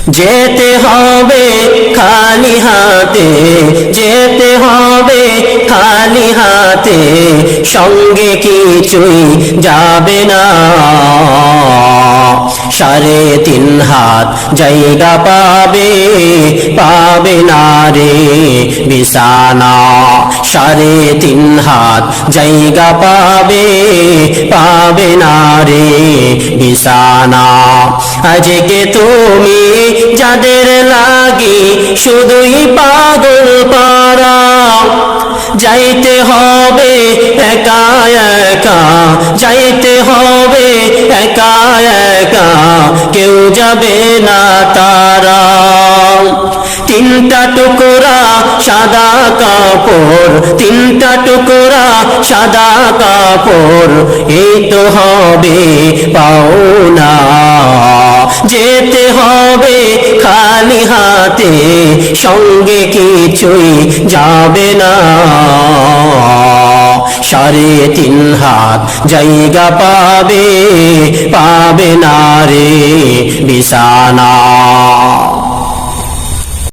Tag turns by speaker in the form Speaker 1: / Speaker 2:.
Speaker 1: যেতে হবে খালি হাতে, যেতে হবে খালি হাতে, সঙ্গে কিছুই যাবে না। 3.5 হাত জায়গা পাবে, পাবে না রে বিছানা। 3.5 হাত জায়গা পাবে, পাবে না রে বিছানা। আজকে তুমি যাদের লাগি শুধুই পাগল পারা, যাইতে হবে একা একা, যাইতে হবে একা একা, কেউ যাবে না তারা। 3টা টুকরা সাদা কাপড়, 3টা টুকরা সাদা কাপড়, এই তো হবে পাওনা। যেতে হবে খালি হাতে, সঙ্গে কিছুই যাবে না। 3.5 হাত জায়গা পাবে, পাবে না রে বিছানা।